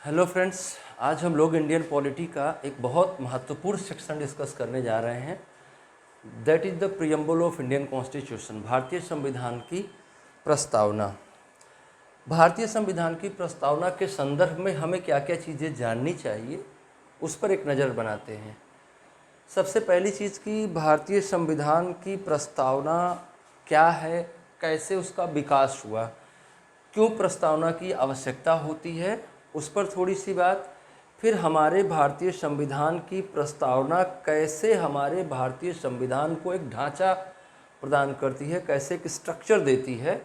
Hello friends, आज हम लोग इंडियन पॉलिटी का एक बहुत महत्वपूर्ण सेक्शन डिस्कस करने जा रहे हैं। That is the preamble of Indian constitution, भारतीय संविधान की प्रस्तावना। भारतीय संविधान की प्रस्तावना के संदर्भ में हमें क्या क्या चीज़ें जाननी चाहिए, उस पर एक नज़र बनाते हैं। सबसे पहली चीज़ कि भारतीय संविधान की प्रस्तावना क्या है, कैसे उसका विकास हुआ, क्यों प्रस्तावना की आवश्यकता होती है, उस पर थोड़ी सी बात। फिर हमारे भारतीय संविधान की प्रस्तावना कैसे हमारे भारतीय संविधान को एक ढांचा प्रदान करती है, कैसे एक स्ट्रक्चर देती है।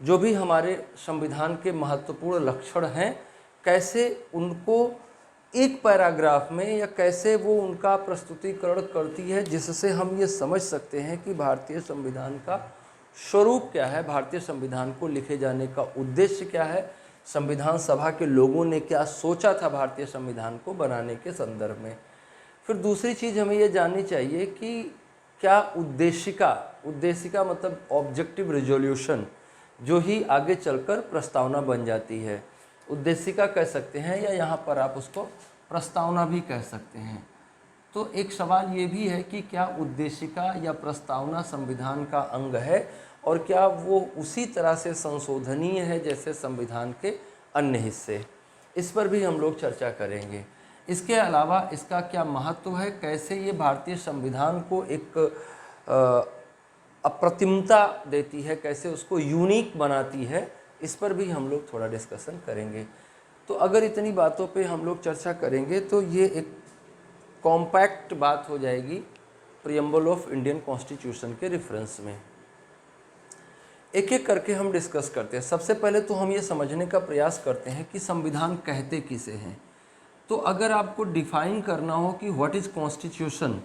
जो भी हमारे संविधान के महत्वपूर्ण लक्षण हैं, कैसे उनको एक पैराग्राफ में या कैसे वो उनका प्रस्तुतिकरण करती है, जिससे हम ये समझ सकते हैं कि भारतीय संविधान का स्वरूप क्या है, भारतीय संविधान को लिखे जाने का उद्देश्य क्या है, संविधान सभा के लोगों ने क्या सोचा था भारतीय संविधान को बनाने के संदर्भ में। फिर दूसरी चीज़ हमें ये जाननी चाहिए कि क्या उद्देशिका मतलब ऑब्जेक्टिव रिजोल्यूशन, जो ही आगे चलकर प्रस्तावना बन जाती है, उद्देशिका कह सकते हैं या यहाँ पर आप उसको प्रस्तावना भी कह सकते हैं। तो एक सवाल ये भी है कि क्या उद्देशिका या प्रस्तावना संविधान का अंग है और क्या वो उसी तरह से संशोधनीय है जैसे संविधान के अन्य हिस्से। इस पर भी हम लोग चर्चा करेंगे। इसके अलावा इसका क्या महत्व है, कैसे ये भारतीय संविधान को एक अप्रतिमता देती है, कैसे उसको यूनिक बनाती है, इस पर भी हम लोग थोड़ा डिस्कशन करेंगे। तो अगर इतनी बातों पे हम लोग चर्चा करेंगे तो ये एक कॉम्पैक्ट बात हो जाएगी प्रियम्बल ऑफ इंडियन कॉन्स्टिट्यूशन के रेफरेंस में। एक एक करके हम डिस्कस करते हैं। सबसे पहले तो हम ये समझने का प्रयास करते हैं कि संविधान कहते किसे हैं। तो अगर आपको डिफाइन करना हो कि व्हाट इज़ कॉन्स्टिट्यूशन,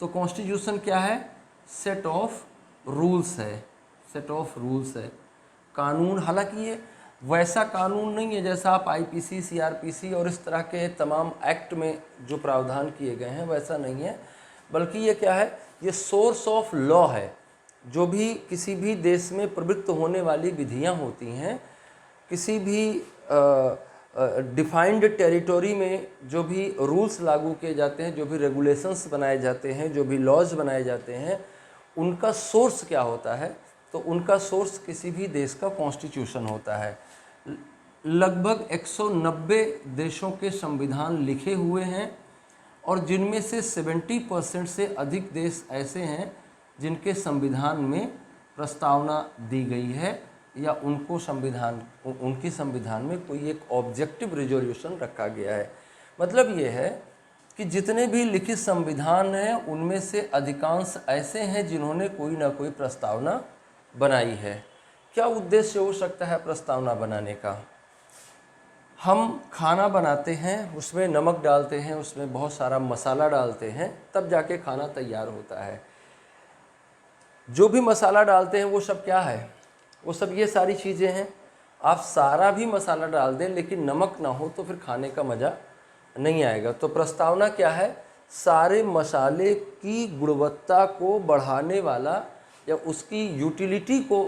तो कॉन्स्टिट्यूशन क्या है? सेट ऑफ रूल्स है, सेट ऑफ रूल्स है, कानून। हालांकि ये वैसा कानून नहीं है जैसा आप आईपीसी, सीआरपीसी और इस तरह के तमाम एक्ट में जो प्रावधान किए गए हैं, वैसा नहीं है। बल्कि ये क्या है? ये सोर्स ऑफ लॉ है। जो भी किसी भी देश में प्रवृत्त होने वाली विधियां होती हैं, किसी भी डिफाइंड टेरिटोरी में जो भी रूल्स लागू किए जाते हैं, जो भी रेगुलेशंस बनाए जाते हैं, जो भी लॉज बनाए जाते हैं, उनका सोर्स क्या होता है? तो उनका सोर्स किसी भी देश का कॉन्स्टिट्यूशन होता है। लगभग 190 देशों के संविधान लिखे हुए हैं और जिनमें से 70% से अधिक देश ऐसे हैं जिनके संविधान में प्रस्तावना दी गई है या उनकी संविधान में कोई एक ऑब्जेक्टिव रिजोल्यूशन रखा गया है। मतलब ये है कि जितने भी लिखित संविधान हैं उनमें से अधिकांश ऐसे हैं जिन्होंने कोई ना कोई प्रस्तावना बनाई है। क्या उद्देश्य हो सकता है प्रस्तावना बनाने का? हम खाना बनाते हैं, उसमें नमक डालते हैं, उसमें बहुत सारा मसाला डालते हैं, तब जाके खाना तैयार होता है। जो भी मसाला डालते हैं वो सब क्या है? वो सब ये सारी चीज़ें हैं। आप सारा भी मसाला डाल दें लेकिन नमक ना हो तो फिर खाने का मज़ा नहीं आएगा। तो प्रस्तावना क्या है? सारे मसाले की गुणवत्ता को बढ़ाने वाला या उसकी यूटिलिटी को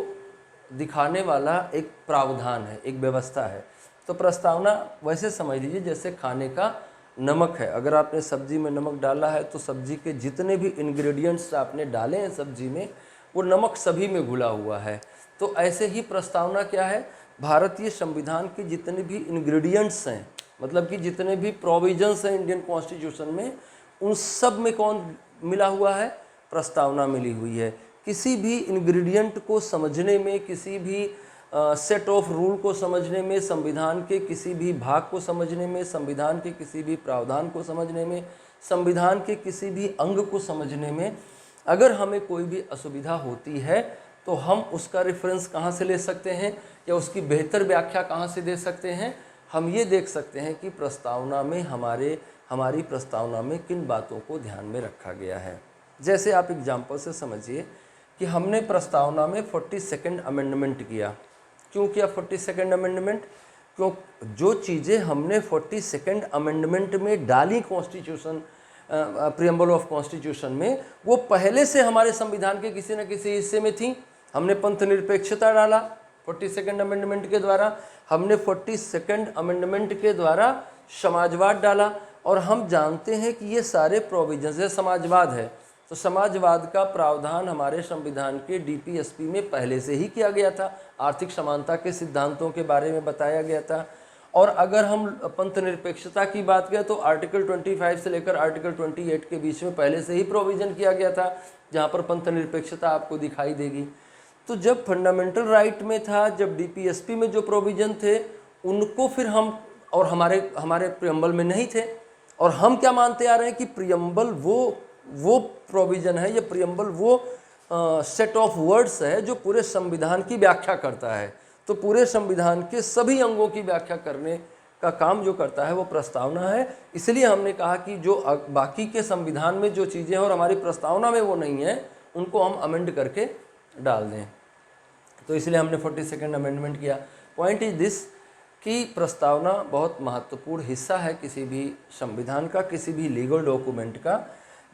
दिखाने वाला एक प्रावधान है, एक व्यवस्था है। तो प्रस्तावना वैसे समझ लीजिए जैसे खाने का नमक है। अगर आपने सब्जी में नमक डाला है तो सब्जी के जितने भी इंग्रेडिएंट्स आपने डाले हैं सब्जी में, वो नमक सभी में घुला हुआ है। तो ऐसे ही प्रस्तावना क्या है? भारतीय संविधान के जितने भी इंग्रेडिएंट्स हैं, मतलब कि जितने भी प्रोविजंस हैं इंडियन कॉन्स्टिट्यूशन में, उन सब में कौन मिला हुआ है? प्रस्तावना मिली हुई है। किसी भी इंग्रेडिएंट को समझने में, किसी भी सेट ऑफ रूल को समझने में, संविधान के किसी भी भाग को समझने में, संविधान के किसी भी प्रावधान को समझने में, संविधान के किसी भी अंग को समझने में अगर हमें कोई भी असुविधा होती है तो हम उसका रेफरेंस कहाँ से ले सकते हैं या उसकी बेहतर व्याख्या कहाँ से दे सकते हैं? हम ये देख सकते हैं कि प्रस्तावना में हमारी प्रस्तावना में किन बातों को ध्यान में रखा गया है। जैसे आप एग्जाम्पल से समझिए कि हमने प्रस्तावना में 42nd अमेंडमेंट किया। क्यों किया 42nd अमेंडमेंट? क्यों जो चीज़ें हमने 42nd अमेंडमेंट में डाली कॉन्स्टिट्यूशन, प्रियम्बल ऑफ कॉन्स्टिट्यूशन में, वो पहले से हमारे संविधान के किसी न किसी हिस्से में थी। हमने पंथ निरपेक्षता डाला, 42nd अमेंडमेंट के द्वारा। हमने 42nd अमेंडमेंट के द्वारा समाजवाद डाला, और हम जानते हैं कि ये सारे प्रोविजंस है, समाजवाद है, तो समाजवाद का प्रावधान हमारे संविधान के डीपीएसपी में पहले से ही किया गया था। आर्थिक समानता के सिद्धांतों के बारे में बताया गया था। और अगर हम पंथ निरपेक्षता की बात करें तो आर्टिकल 25 से लेकर आर्टिकल 28 के बीच में पहले से ही प्रोविज़न किया गया था, जहाँ पर पंथ निरपेक्षता आपको दिखाई देगी। तो जब फंडामेंटल राइट में था, जब डीपीएसपी में जो प्रोविज़न थे उनको फिर हम, और हमारे प्रियम्बल में नहीं थे, और हम क्या मानते आ रहे हैं कि प्रियम्बल वो प्रोविज़न है, ये प्रियम्बल वो सेट ऑफ वर्ड्स है जो पूरे संविधान की व्याख्या करता है। तो पूरे संविधान के सभी अंगों की व्याख्या करने का काम जो करता है वो प्रस्तावना है। इसलिए हमने कहा कि जो बाकी के संविधान में जो चीज़ें हैं और हमारी प्रस्तावना में वो नहीं है, उनको हम अमेंड करके डाल दें। तो इसलिए हमने 42nd अमेंडमेंट किया। पॉइंट इज दिस कि प्रस्तावना बहुत महत्वपूर्ण हिस्सा है किसी भी संविधान का, किसी भी लीगल डॉक्यूमेंट का।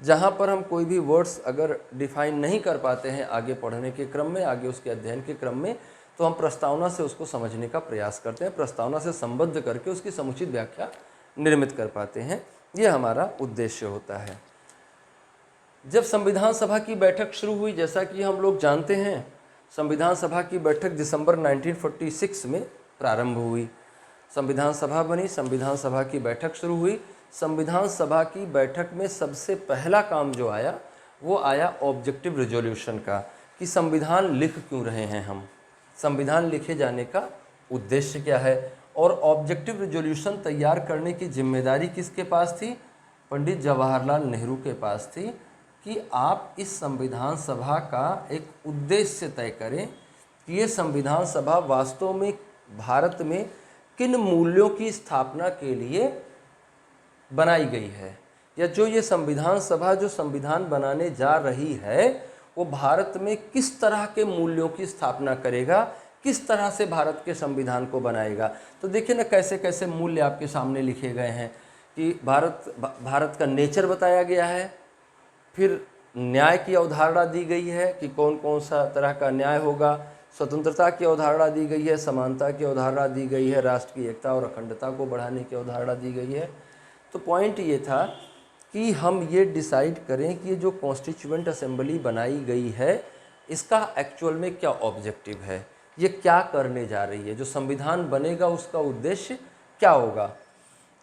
जहाँ पर हम कोई भी वर्ड्स अगर डिफाइन नहीं कर पाते हैं आगे पढ़ने के क्रम में, आगे उसके अध्ययन के क्रम में, तो हम प्रस्तावना से उसको समझने का प्रयास करते हैं, प्रस्तावना से संबद्ध करके उसकी समुचित व्याख्या निर्मित कर पाते हैं। ये हमारा उद्देश्य होता है। जब संविधान सभा की बैठक शुरू हुई, जैसा कि हम लोग जानते हैं, संविधान सभा की बैठक दिसंबर 1946 में प्रारंभ हुई। संविधान सभा बनी, संविधान सभा की बैठक शुरू हुई। संविधान सभा की बैठक में सबसे पहला काम जो आया वो आया ऑब्जेक्टिव रिजोल्यूशन का, कि संविधान लिख क्यों रहे हैं हम, संविधान लिखे जाने का उद्देश्य क्या है। और ऑब्जेक्टिव रिजोल्यूशन तैयार करने की जिम्मेदारी किसके पास थी? पंडित जवाहरलाल नेहरू के पास थी, कि आप इस संविधान सभा का एक उद्देश्य तय करें कि ये संविधान सभा वास्तव में भारत में किन मूल्यों की स्थापना के लिए बनाई गई है, या जो ये संविधान सभा जो संविधान बनाने जा रही है वो भारत में किस तरह के मूल्यों की स्थापना करेगा, किस तरह से भारत के संविधान को बनाएगा। तो देखिए ना कैसे कैसे मूल्य आपके सामने लिखे गए हैं, कि भारत का नेचर बताया गया है, फिर न्याय की अवधारणा दी गई है कि कौन कौन सा तरह का न्याय होगा, स्वतंत्रता की अवधारणा दी गई है, समानता की अवधारणा दी गई है, राष्ट्र की एकता और अखंडता को बढ़ाने की अवधारणा दी गई है। तो पॉइंट ये था कि हम ये डिसाइड करें कि ये जो कॉन्स्टिट्यूएंट असेंबली बनाई गई है इसका एक्चुअल में क्या ऑब्जेक्टिव है, ये क्या करने जा रही है, जो संविधान बनेगा उसका उद्देश्य क्या होगा।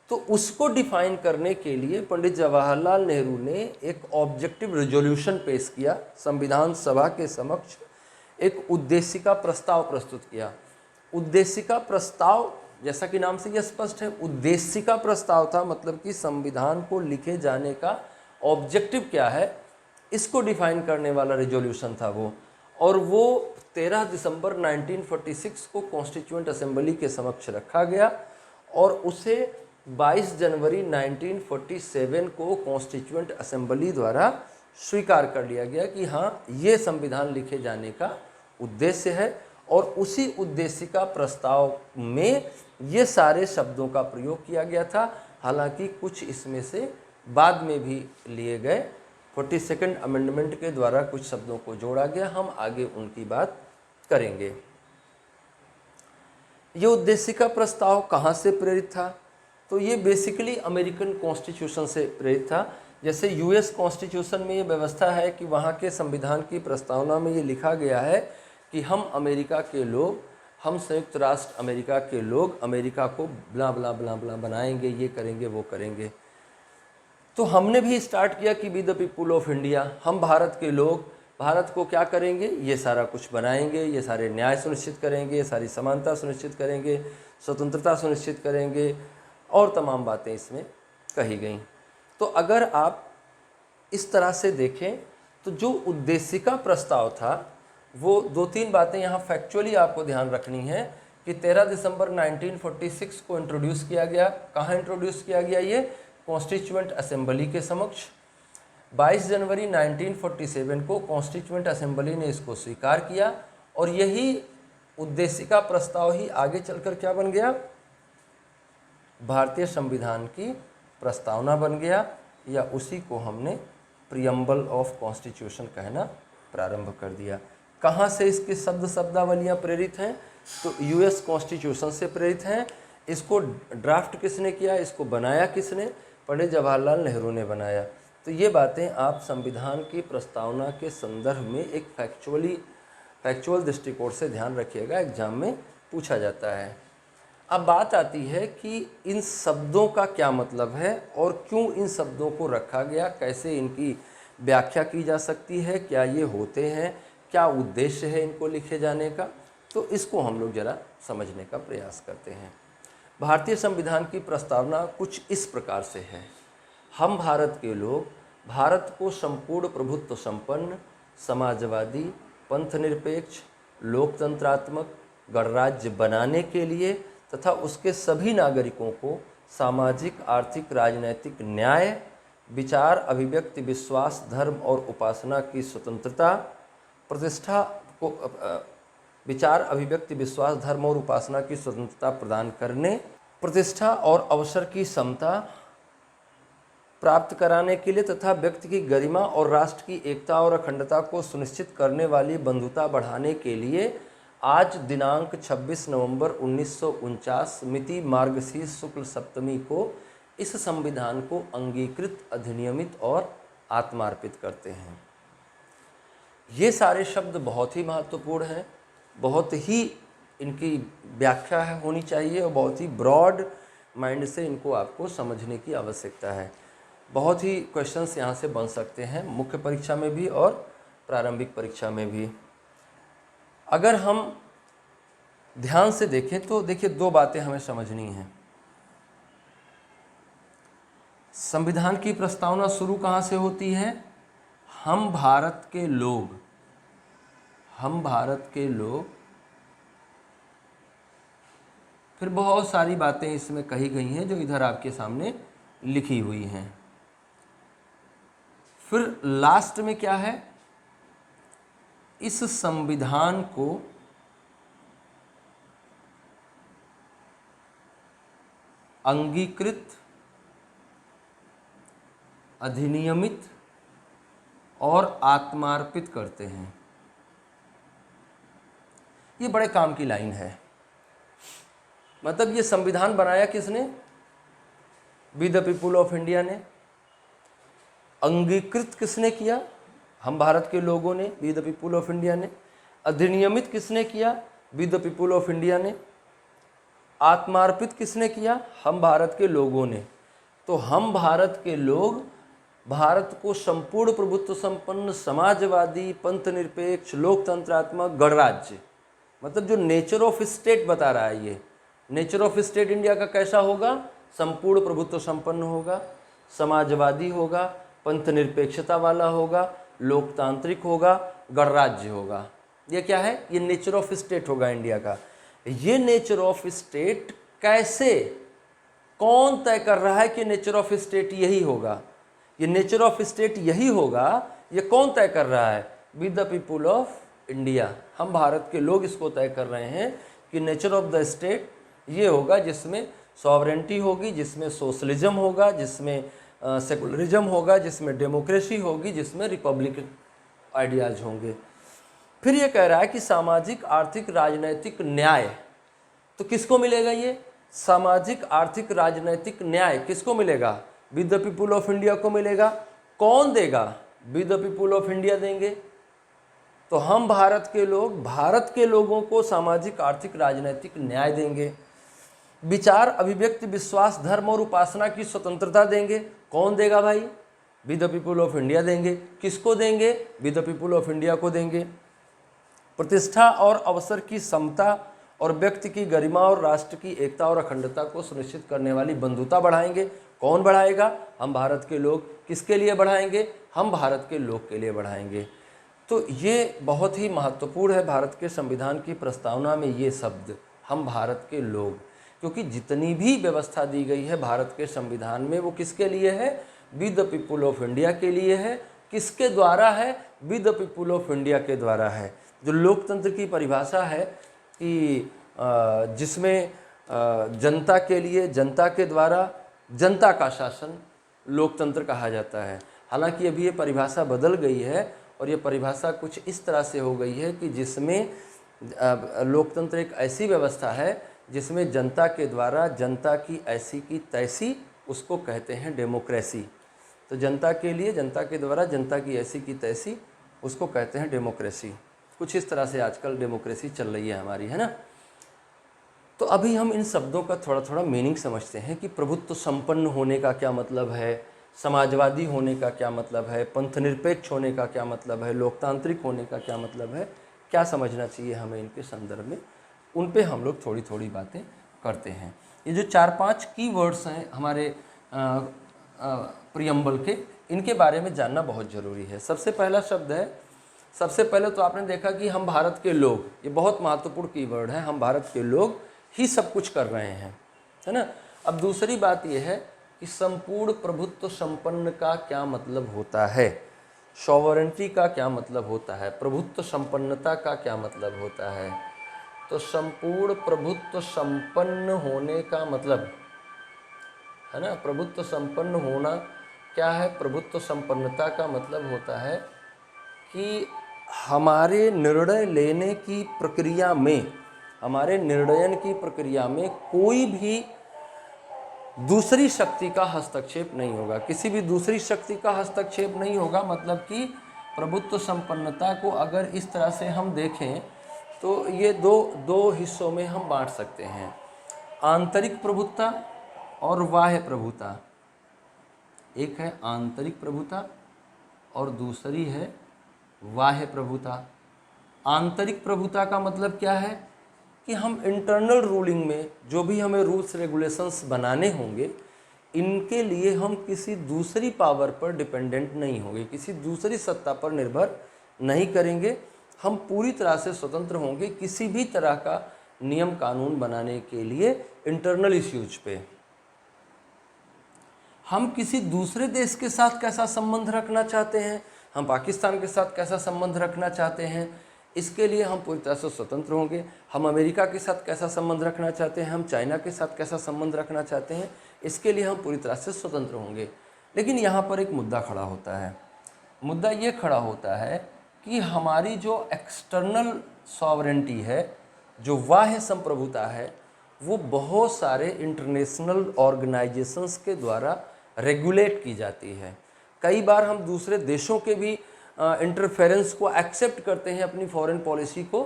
तो उसको डिफाइन करने के लिए पंडित जवाहरलाल नेहरू ने एक ऑब्जेक्टिव रिजोल्यूशन पेश किया, संविधान सभा के समक्ष एक उद्देशिका प्रस्ताव प्रस्तुत किया। उद्देशिका प्रस्ताव जैसा कि नाम से यह स्पष्ट है, उद्देशिका प्रस्ताव था, मतलब कि संविधान को लिखे जाने का ऑब्जेक्टिव क्या है इसको डिफाइन करने वाला रिजोल्यूशन था वो। और वो 13 दिसंबर 1946 को कॉन्स्टिट्यूएंट असेंबली के समक्ष रखा गया, और उसे 22 जनवरी 1947 को कॉन्स्टिट्यूएंट असेंबली द्वारा स्वीकार कर लिया गया कि हाँ ये संविधान लिखे जाने का उद्देश्य है। और उसी उद्देशिका प्रस्ताव में ये सारे शब्दों का प्रयोग किया गया था, हालांकि कुछ इसमें से बाद में भी लिए गए। 42nd अमेंडमेंट के द्वारा कुछ शब्दों को जोड़ा गया, हम आगे उनकी बात करेंगे। ये उद्देशिका प्रस्ताव कहाँ से प्रेरित था? तो ये बेसिकली अमेरिकन कॉन्स्टिट्यूशन से प्रेरित था। जैसे यूएस कॉन्स्टिट्यूशन में ये व्यवस्था है कि वहाँ के संविधान की प्रस्तावना में ये लिखा गया है कि हम अमेरिका के लोग, हम संयुक्त राष्ट्र अमेरिका के लोग अमेरिका को ब्ला ब्ला ब्ला ब्ला बनाएंगे, ये करेंगे वो करेंगे। तो हमने भी स्टार्ट किया कि be the people of India, हम भारत के लोग भारत को क्या करेंगे, ये सारा कुछ बनाएंगे, ये सारे न्याय सुनिश्चित करेंगे, सारी समानता सुनिश्चित करेंगे, स्वतंत्रता सुनिश्चित करेंगे, और तमाम बातें इसमें कही गई। तो अगर आप इस तरह से देखें तो जो उद्देशिका प्रस्ताव था वो 2-3 बातें यहाँ फैक्चुअली आपको ध्यान रखनी है कि 13 दिसंबर 1946 को इंट्रोड्यूस किया गया। कहाँ इंट्रोड्यूस किया गया? ये कॉन्स्टिट्यूएंट असेंबली के समक्ष। 22 जनवरी 1947 को कॉन्स्टिट्यूएंट असेंबली ने इसको स्वीकार किया, और यही उद्देशिका प्रस्ताव ही आगे चलकर क्या बन गया? भारतीय संविधान की प्रस्तावना बन गया, या उसी को हमने प्रियम्बल ऑफ कॉन्स्टिट्यूशन कहना प्रारंभ कर दिया। कहाँ से इसकी शब्दावलियाँ प्रेरित हैं? तो यूएस कॉन्स्टिट्यूशन से प्रेरित हैं। इसको ड्राफ्ट किसने किया, इसको बनाया किसने? पंडित जवाहरलाल नेहरू ने बनाया। तो ये बातें आप संविधान की प्रस्तावना के संदर्भ में एक फैक्चुअल दृष्टिकोण से ध्यान रखिएगा, एग्जाम में पूछा जाता है। अब बात आती है कि इन शब्दों का क्या मतलब है और क्यों इन शब्दों को रखा गया, कैसे इनकी व्याख्या की जा सकती है, क्या ये होते हैं, क्या उद्देश्य है इनको लिखे जाने का, तो इसको हम लोग ज़रा समझने का प्रयास करते हैं। भारतीय संविधान की प्रस्तावना कुछ इस प्रकार से है। हम भारत के लोग भारत को संपूर्ण प्रभुत्व संपन्न, समाजवादी, पंथनिरपेक्ष, लोकतंत्रात्मक गणराज्य बनाने के लिए तथा उसके सभी नागरिकों को सामाजिक, आर्थिक, राजनैतिक न्याय, विचार, अभिव्यक्ति, विश्वास, धर्म और उपासना की स्वतंत्रता, विचार, अभिव्यक्ति, विश्वास, धर्म और उपासना की स्वतंत्रता प्रदान करने, प्रतिष्ठा और अवसर की समता प्राप्त कराने के लिए तथा व्यक्ति की गरिमा और राष्ट्र की एकता और अखंडता को सुनिश्चित करने वाली बंधुता बढ़ाने के लिए आज दिनांक 26 नवंबर 1949 मिति मार्गशीर्ष शुक्ल सप्तमी को इस संविधान को अंगीकृत, अधिनियमित और आत्मार्पित करते हैं। ये सारे शब्द बहुत ही महत्वपूर्ण हैं, बहुत ही इनकी व्याख्या होनी चाहिए और बहुत ही ब्रॉड माइंड से इनको आपको समझने की आवश्यकता है। बहुत ही क्वेश्चंस यहाँ से बन सकते हैं, मुख्य परीक्षा में भी और प्रारंभिक परीक्षा में भी। अगर हम ध्यान से देखें तो देखिए, दो बातें हमें समझनी हैं। संविधान की प्रस्तावना शुरू कहाँ से होती है? हम भारत के लोग, हम भारत के लोग, फिर बहुत सारी बातें इसमें कही गई हैं जो इधर आपके सामने लिखी हुई हैं। फिर लास्ट में क्या है? इस संविधान को अंगीकृत, अधिनियमित और आत्मार्पित करते हैं। ये बड़े काम की लाइन है। मतलब ये संविधान बनाया किसने? We the people of India ने। अंगीकृत किसने किया? हम भारत के लोगों ने, we the people of India ने। अधिनियमित किसने किया? We the people of India ने। आत्मार्पित किसने किया? हम भारत के लोगों ने। तो हम भारत के लोग भारत को संपूर्ण प्रभुत्व संपन्न, समाजवादी, पंथनिरपेक्ष, लोकतंत्रात्मक गणराज्य, मतलब जो नेचर ऑफ स्टेट बता रहा है, ये नेचर ऑफ स्टेट इंडिया का कैसा होगा? संपूर्ण प्रभुत्व संपन्न होगा, समाजवादी होगा, पंथनिरपेक्षता वाला होगा, लोकतांत्रिक होगा, गणराज्य होगा। ये क्या है? ये नेचर ऑफ स्टेट होगा इंडिया का। ये नेचर ऑफ स्टेट कैसे, कौन तय कर रहा है कि नेचर ऑफ स्टेट यही होगा? ये नेचर ऑफ स्टेट यही होगा, ये कौन तय कर रहा है? With the people of India. हम भारत के लोग इसको तय कर रहे हैं कि नेचर ऑफ द स्टेट ये होगा जिसमें सॉवरेंटी होगी, जिसमें सोशलिज्म होगा, जिसमें सेकुलरिज्म होगा, जिसमें डेमोक्रेसी होगी, जिसमें रिपब्लिकन आइडियाज होंगे। फिर ये कह रहा है कि सामाजिक, आर्थिक, राजनैतिक न्याय, तो किसको मिलेगा? ये सामाजिक, आर्थिक, राजनैतिक न्याय किसको मिलेगा? With the people of India को मिलेगा। कौन देगा? With the people of India देंगे। तो हम भारत के लोग भारत के लोगों को सामाजिक, आर्थिक, राजनैतिक न्याय देंगे। विचार, अभिव्यक्ति, विश्वास, धर्म और उपासना की स्वतंत्रता देंगे। कौन देगा भाई? With the people of India देंगे। किसको देंगे? With the people of India को देंगे। प्रतिष्ठा और अवसर की समता और व्यक्ति की गरिमा और राष्ट्र की एकता और अखंडता को सुनिश्चित करने वाली बंधुता बढ़ाएंगे। कौन बढ़ाएगा? हम भारत के लोग। किसके लिए बढ़ाएंगे? हम भारत के लोग के लिए बढ़ाएंगे। तो ये बहुत ही महत्वपूर्ण है भारत के संविधान की प्रस्तावना में ये शब्द, हम भारत के लोग, क्योंकि जितनी भी व्यवस्था दी गई है भारत के संविधान में वो किसके लिए है? With the people of India के लिए है। किसके द्वारा है? With the people of India के द्वारा है। जो लोकतंत्र की परिभाषा है कि जिसमें जनता के लिए, जनता के द्वारा, जनता का शासन लोकतंत्र कहा जाता है। हालांकि अभी ये परिभाषा बदल गई है और ये परिभाषा कुछ इस तरह से हो गई है कि जिसमें लोकतंत्र एक ऐसी व्यवस्था है जिसमें जनता के द्वारा जनता की ऐसी की तैसी, उसको कहते हैं डेमोक्रेसी। तो जनता के लिए जनता के द्वारा जनता की ऐसी की तैसी, उसको कहते हैं डेमोक्रेसी। कुछ इस तरह से आजकल डेमोक्रेसी चल रही है हमारी, है ना। तो अभी हम इन शब्दों का थोड़ा थोड़ा मीनिंग समझते हैं कि प्रभुत्व संपन्न होने का क्या मतलब है, समाजवादी होने का क्या मतलब है, पंथनिरपेक्ष होने का क्या मतलब है, लोकतांत्रिक होने का क्या मतलब है, क्या समझना चाहिए हमें इनके संदर्भ में, उन पे हम लोग थोड़ी थोड़ी बातें करते हैं। ये जो 4-5 की वर्ड्स हैं हमारे प्रियम्बल के, इनके बारे में जानना बहुत ज़रूरी है। सबसे पहला शब्द है, सबसे पहले तो आपने देखा कि हम भारत के लोग, ये बहुत महत्वपूर्ण कीवर्ड है, हम भारत के लोग ही सब कुछ कर रहे हैं, है ना। अब दूसरी बात यह है कि संपूर्ण प्रभुत्व संपन्न का क्या मतलब होता है, सॉवरेंटी का क्या मतलब होता है, प्रभुत्व संपन्नता का क्या मतलब होता है। तो संपूर्ण प्रभुत्व संपन्न होने का मतलब, है ना, प्रभुत्व संपन्न होना क्या है, प्रभुत्व संपन्नता का मतलब होता है कि हमारे निर्णय लेने की प्रक्रिया में, हमारे निर्णयन की प्रक्रिया में कोई भी दूसरी शक्ति का हस्तक्षेप नहीं होगा, किसी भी दूसरी शक्ति का हस्तक्षेप नहीं होगा। मतलब कि प्रभुत्व संपन्नता को अगर इस तरह से हम देखें तो ये दो हिस्सों में हम बांट सकते हैं, आंतरिक प्रभुत्ता और बाह्य प्रभुता। एक है आंतरिक प्रभुता और दूसरी है बाह्य प्रभुता। आंतरिक प्रभुता का मतलब क्या है कि हम इंटरनल रूलिंग में जो भी हमें रूल्स रेगुलेशंस बनाने होंगे, इनके लिए हम किसी दूसरी पावर पर डिपेंडेंट नहीं होंगे, किसी दूसरी सत्ता पर निर्भर नहीं करेंगे, हम पूरी तरह से स्वतंत्र होंगे किसी भी तरह का नियम कानून बनाने के लिए इंटरनल इश्यूज पे। हम किसी दूसरे देश के साथ कैसा संबंध रखना चाहते हैं, हम पाकिस्तान के साथ कैसा संबंध रखना चाहते हैं, इसके लिए हम पूरी तरह से स्वतंत्र होंगे। हम अमेरिका के साथ कैसा संबंध रखना चाहते हैं, हम चाइना के साथ कैसा संबंध रखना चाहते हैं, इसके लिए हम पूरी तरह से स्वतंत्र होंगे। लेकिन यहाँ पर एक मुद्दा खड़ा होता है, मुद्दा ये खड़ा होता है कि हमारी जो एक्सटर्नल सॉवरेंटी है, जो बाह्य संप्रभुता है, वो बहुत सारे इंटरनेशनल ऑर्गेनाइजेशंस के द्वारा रेगुलेट की जाती है। कई बार हम दूसरे देशों के भी इंटरफेरेंस को एक्सेप्ट करते हैं अपनी फॉरेन पॉलिसी को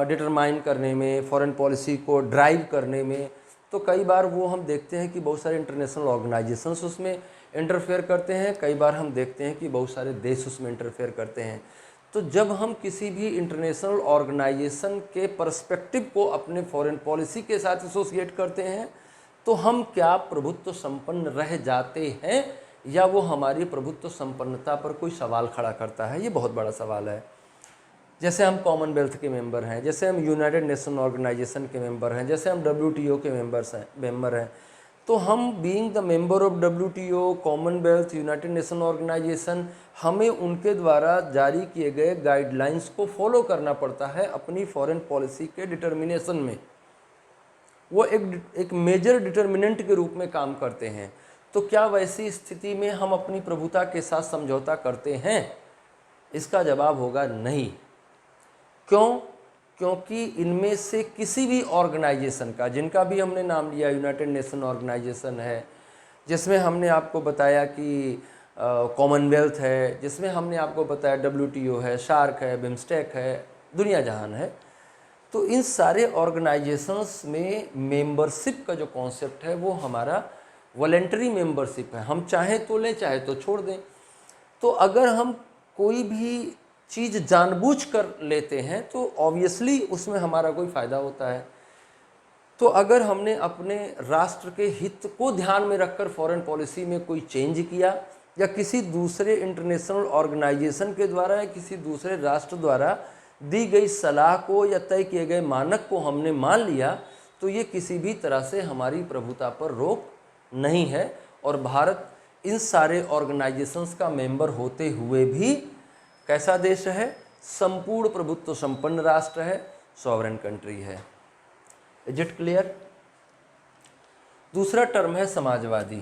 डिटरमाइन करने में, फॉरेन पॉलिसी को ड्राइव करने में। तो कई बार वो हम देखते हैं कि बहुत सारे इंटरनेशनल ऑर्गेनाइजेशंस उसमें इंटरफेयर करते हैं, कई बार हम देखते हैं कि बहुत सारे देश उसमें इंटरफेयर करते हैं। तो जब हम किसी भी इंटरनेशनल ऑर्गेनाइजेशन के पर्सपेक्टिव को अपने फॉरेन पॉलिसी के साथ एसोसिएट करते हैं, तो हम क्या प्रभुत्व संपन्न रह जाते हैं या वो हमारी प्रभुत्व संपन्नता पर कोई सवाल खड़ा करता है। ये बहुत बड़ा सवाल है। जैसे हम कॉमनवेल्थ के मेंबर हैं, जैसे हम यूनाइटेड नेशन ऑर्गेनाइजेशन के मेंबर हैं, जैसे हम WTO के मेंबर हैं, तो हम being the member of WTO, Commonwealth, United Nation Organization, हमें उनके द्वारा जारी किए गए गाइडलाइंस को फॉलो करना पड़ता है अपनी फॉरेन पॉलिसी के डिटर्मिनेशन में। वो एक मेजर डिटर्मिनेंट के रूप में काम करते हैं। तो क्या वैसी स्थिति में हम अपनी प्रभुता के साथ समझौता करते हैं? इसका जवाब होगा नहीं। क्यों? क्योंकि इनमें से किसी भी ऑर्गेनाइजेशन का, जिनका भी हमने नाम लिया, यूनाइटेड नेशन ऑर्गेनाइजेशन है, जिसमें हमने आपको बताया कि कॉमनवेल्थ है, जिसमें हमने आपको बताया WTO है, शार्क है, बिम्स्टेक है, दुनिया जहान है, तो इन सारे ऑर्गेनाइजेशंस में मेंबरशिप का जो कॉन्सेप्ट है वो हमारा वॉलेंटरी मेंबरशिप है। हम चाहें तो लें, चाहे तो छोड़ दें। तो अगर हम कोई भी चीज़ जानबूझ कर लेते हैं तो ऑब्वियसली उसमें हमारा कोई फ़ायदा होता है। तो अगर हमने अपने राष्ट्र के हित को ध्यान में रखकर फॉरेन पॉलिसी में कोई चेंज किया, या किसी दूसरे इंटरनेशनल ऑर्गेनाइजेशन के द्वारा या किसी दूसरे राष्ट्र द्वारा दी गई सलाह को या तय किए गए मानक को हमने मान लिया, तो ये किसी भी तरह से हमारी प्रभुता पर रोक नहीं है। और भारत इन सारे ऑर्गेनाइजेशंस का मेंबर होते हुए भी कैसा देश है? संपूर्ण प्रभुत्व संपन्न राष्ट्र है, सॉवरेन कंट्री है। Is it clear? दूसरा टर्म है Samajwadi.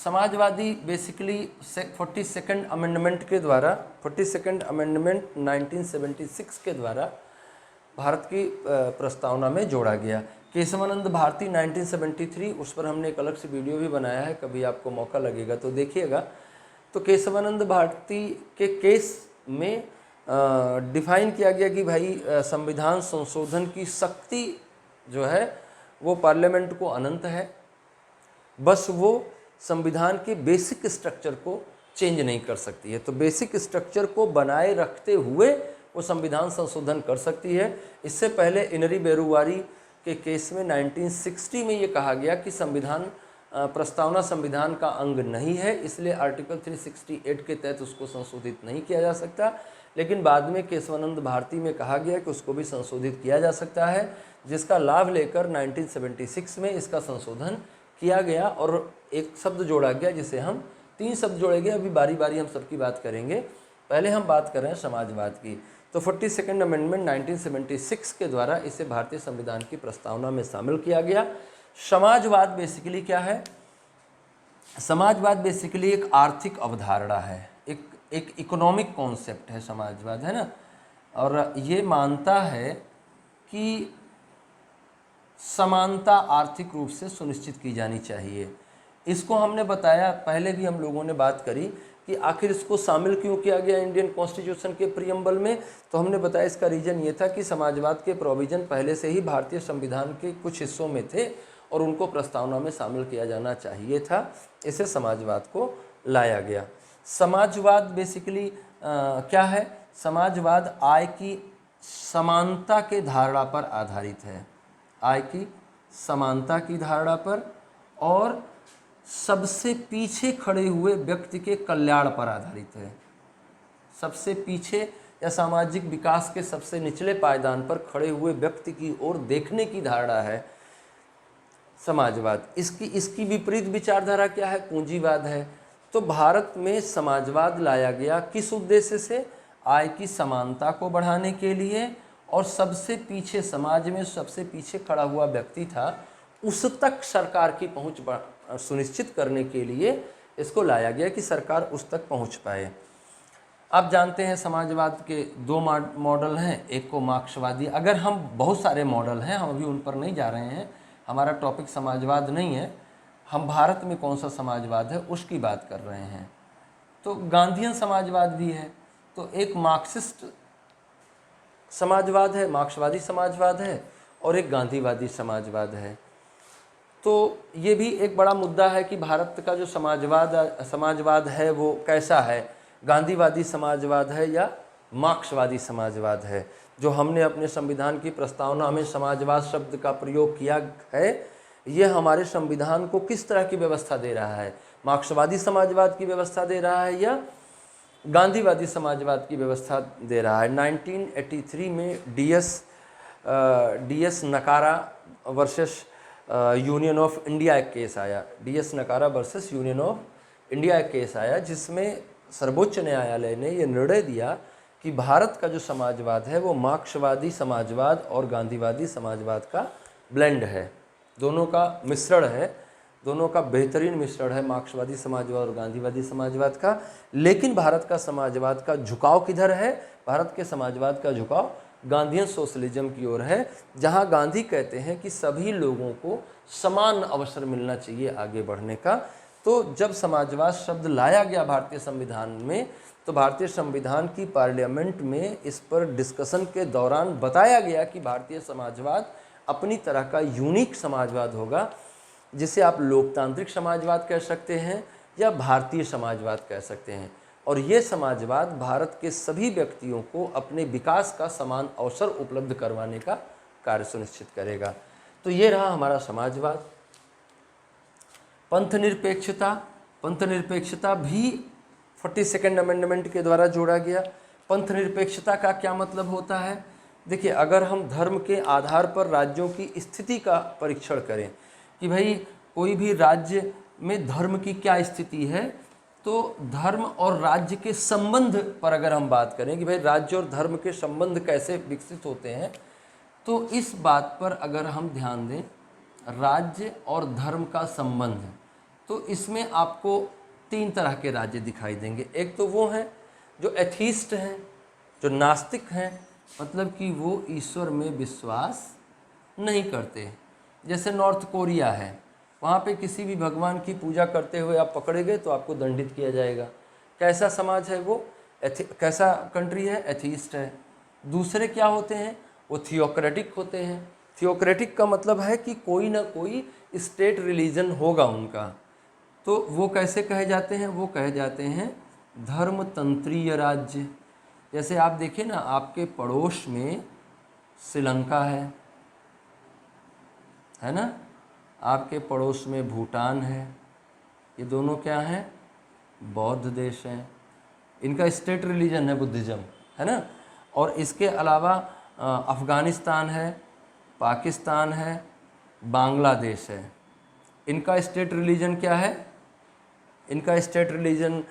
Samajwadi basically 42nd amendment के द्वारा 42nd अमेंडमेंट 1976 के द्वारा भारत की प्रस्तावना में जोड़ा गया। केशवानंद भारती 1973, उस पर हमने एक अलग से वीडियो भी बनाया है, कभी आपको मौका लगेगा तो देखिएगा। तो केशवानंद भारती के केस में डिफाइन किया गया कि भाई संविधान संशोधन की शक्ति जो है वो पार्लियामेंट को अनंत है, बस वो संविधान के बेसिक स्ट्रक्चर को चेंज नहीं कर सकती है। तो बेसिक स्ट्रक्चर को बनाए रखते हुए वो संविधान संशोधन कर सकती है। इससे पहले इनरी बेरुवारी के केस में 1960 में ये कहा गया कि संविधान प्रस्तावना संविधान का अंग नहीं है, इसलिए आर्टिकल 368 के तहत उसको संशोधित नहीं किया जा सकता। लेकिन बाद में केशवानंद भारती में कहा गया कि उसको भी संशोधित किया जा सकता है, जिसका लाभ लेकर 1976 में इसका संशोधन किया गया और एक शब्द जोड़ा गया, जिसे हम 3 शब्द जोड़े गए। अभी बारी बारी हम सबकी बात करेंगे, पहले हम बात कर रहे हैं समाजवाद की। तो 42nd अमेंडमेंट 1976 के द्वारा इसे भारतीय संविधान की प्रस्तावना में शामिल किया गया। समाजवाद बेसिकली क्या है? समाजवाद बेसिकली एक आर्थिक अवधारणा है, एक इकोनॉमिक कॉन्सेप्ट है समाजवाद, है ना। और ये मानता है कि समानता आर्थिक रूप से सुनिश्चित की जानी चाहिए। इसको हमने बताया, पहले भी हम लोगों ने बात करी कि आखिर इसको शामिल क्यों किया गया इंडियन कॉन्स्टिट्यूशन के प्रियम्बल में। तो हमने बताया इसका रीज़न ये था कि समाजवाद के प्रोविज़न पहले से ही भारतीय संविधान के कुछ हिस्सों में थे और उनको प्रस्तावना में शामिल किया जाना चाहिए था, इसे समाजवाद को लाया गया। समाजवाद बेसिकली क्या है? समाजवाद आय की समानता के धारणा पर आधारित है, आय की समानता की धारणा पर, और सबसे पीछे खड़े हुए व्यक्ति के कल्याण पर आधारित है। सबसे पीछे या सामाजिक विकास के सबसे निचले पायदान पर खड़े हुए व्यक्ति की ओर देखने की धारणा है समाजवाद। इसकी विपरीत विचारधारा क्या है? पूंजीवाद है। तो भारत में समाजवाद लाया गया किस उद्देश्य से? आय की समानता को बढ़ाने के लिए, और सबसे पीछे समाज में सबसे पीछे खड़ा हुआ व्यक्ति था उस तक सरकार की पहुंच सुनिश्चित करने के लिए इसको लाया गया कि सरकार उस तक पहुंच पाए। आप जानते हैं समाजवाद के 2 मॉडल हैं, एक को मार्क्सवादी, अगर हम बहुत सारे मॉडल हैं, हम अभी उन पर नहीं जा रहे हैं, हमारा टॉपिक समाजवाद नहीं है, हम भारत में कौन सा समाजवाद है उसकी बात कर रहे हैं। तो गांधीयन समाजवाद भी है, तो एक मार्क्सिस्ट समाजवाद है, मार्क्सवादी समाजवाद है, और एक गांधीवादी समाजवाद है। तो ये भी एक बड़ा मुद्दा है कि भारत का जो समाजवाद है वो कैसा है, गांधीवादी समाजवाद है या मार्क्सवादी समाजवाद है। जो हमने अपने संविधान की प्रस्तावना में समाजवाद शब्द का प्रयोग किया है, ये हमारे संविधान को किस तरह की व्यवस्था दे रहा है? मार्क्सवादी समाजवाद की व्यवस्था दे रहा है या गांधीवादी समाजवाद की व्यवस्था दे रहा है? 1983 में डीएस नकारा वर्सेस यूनियन ऑफ इंडिया एक केस आया। डीएस नकारा वर्सेस यूनियन ऑफ इंडिया एक केस आया, जिसमें सर्वोच्च न्यायालय ने ये निर्णय दिया कि भारत का जो समाजवाद है वो मार्क्सवादी समाजवाद और गांधीवादी समाजवाद का ब्लेंड है, दोनों का मिश्रण है, दोनों का बेहतरीन मिश्रण है, मार्क्सवादी समाजवाद और गांधीवादी समाजवाद का। लेकिन भारत का समाजवाद का झुकाव किधर है? भारत के समाजवाद का झुकाव गांधीयन सोशलिज्म की ओर है, जहां गांधी कहते हैं कि सभी लोगों को समान अवसर मिलना चाहिए आगे बढ़ने का। तो जब समाजवाद शब्द लाया गया भारतीय संविधान में, तो भारतीय संविधान की पार्लियामेंट में इस पर डिस्कशन के दौरान बताया गया कि भारतीय समाजवाद अपनी तरह का यूनिक समाजवाद होगा, जिसे आप लोकतांत्रिक समाजवाद कह सकते हैं या भारतीय समाजवाद कह सकते हैं। और ये समाजवाद भारत के सभी व्यक्तियों को अपने विकास का समान अवसर उपलब्ध करवाने का कार्य सुनिश्चित करेगा। तो ये रहा हमारा समाजवाद। पंथनिरपेक्षता भी 42nd अमेंडमेंट के द्वारा जोड़ा गया। पंथनिरपेक्षता का क्या मतलब होता है? देखिए, अगर हम धर्म के आधार पर राज्यों की स्थिति का परीक्षण करें कि भाई कोई भी राज्य में धर्म की क्या स्थिति है, तो धर्म और राज्य के संबंध पर अगर हम बात करें कि भाई राज्य और धर्म के संबंध कैसे विकसित होते हैं, तो इस बात पर अगर हम ध्यान दें, राज्य और धर्म का संबंध, तो इसमें आपको 3 तरह के राज्य दिखाई देंगे। एक तो वो हैं जो एथीस्ट हैं, जो नास्तिक हैं, मतलब कि वो ईश्वर में विश्वास नहीं करते। जैसे नॉर्थ कोरिया है, वहाँ पे किसी भी भगवान की पूजा करते हुए आप पकड़े गए तो आपको दंडित किया जाएगा। कैसा समाज है वो, कैसा कंट्री है, एथीस्ट है। दूसरे क्या होते हैं, वो थियोक्रेटिक होते हैं। थियोक्रेटिक का मतलब है कि कोई ना कोई स्टेट रिलीजन होगा उनका। तो वो कैसे कहे जाते हैं, वो कहे जाते हैं धर्मतंत्रीय राज्य। जैसे आप देखिए ना, आपके पड़ोस में श्रीलंका है ना, आपके पड़ोस में भूटान है, ये दोनों क्या हैं, बौद्ध देश हैं। इनका स्टेट रिलीजन है बुद्धिज़्म, है ना। और इसके अलावा अफ़गानिस्तान है, पाकिस्तान है, बांग्लादेश है। इनका स्टेट रिलीजन क्या है, इनका स्टेट रिलीजन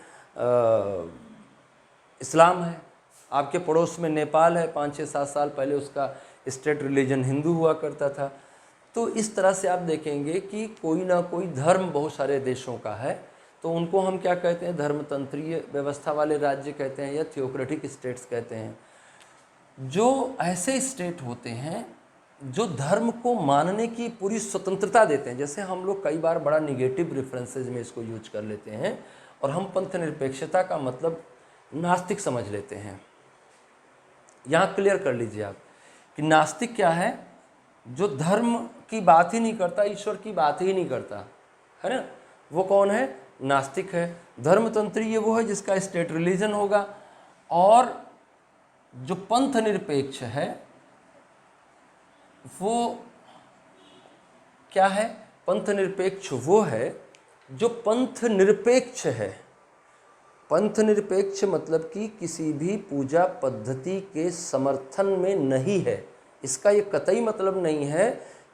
इस्लाम है। आपके पड़ोस में नेपाल है, 5-6-7 साल पहले उसका स्टेट रिलीजन हिंदू हुआ करता था। तो इस तरह से आप देखेंगे कि कोई ना कोई धर्म बहुत सारे देशों का है, तो उनको हम क्या कहते हैं, धर्मतंत्रीय व्यवस्था वाले राज्य कहते हैं या थियोक्रेटिक स्टेट्स कहते हैं। जो ऐसे स्टेट होते हैं जो धर्म को मानने की पूरी स्वतंत्रता देते हैं। जैसे हम लोग कई बार बड़ा निगेटिव रेफरेंसेज में इसको यूज कर लेते हैं और हम पंथ निरपेक्षता का मतलब नास्तिक समझ लेते हैं। यहाँ क्लियर कर लीजिए आप कि नास्तिक क्या है, जो धर्म की बात ही नहीं करता, ईश्वर की बात ही नहीं करता, है ना, वो कौन है, नास्तिक है। धर्मतंत्री ये वो है जिसका स्टेट रिलीजन होगा। और जो पंथ निरपेक्ष है वो क्या है, पंथ निरपेक्ष वो है जो पंथ निरपेक्ष है। पंथ निरपेक्ष मतलब कि किसी भी पूजा पद्धति के समर्थन में नहीं है। इसका ये कतई मतलब नहीं है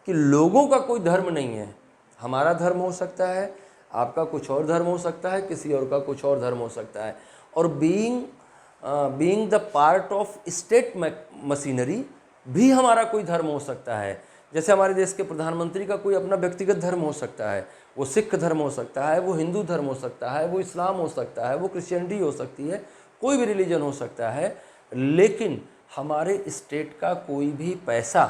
कि लोगों का कोई धर्म नहीं है। हमारा धर्म हो सकता है, आपका कुछ और धर्म हो सकता है, किसी और का कुछ और धर्म हो सकता है। और being the part of state machinery भी हमारा कोई धर्म हो सकता है। जैसे हमारे देश के प्रधानमंत्री का कोई अपना व्यक्तिगत धर्म हो सकता है, वो सिख धर्म हो सकता है, वो हिंदू धर्म हो सकता है, वो इस्लाम हो सकता है, वो क्रिश्चियनिटी हो सकती है, कोई भी रिलीजन हो सकता है। लेकिन हमारे स्टेट का कोई भी पैसा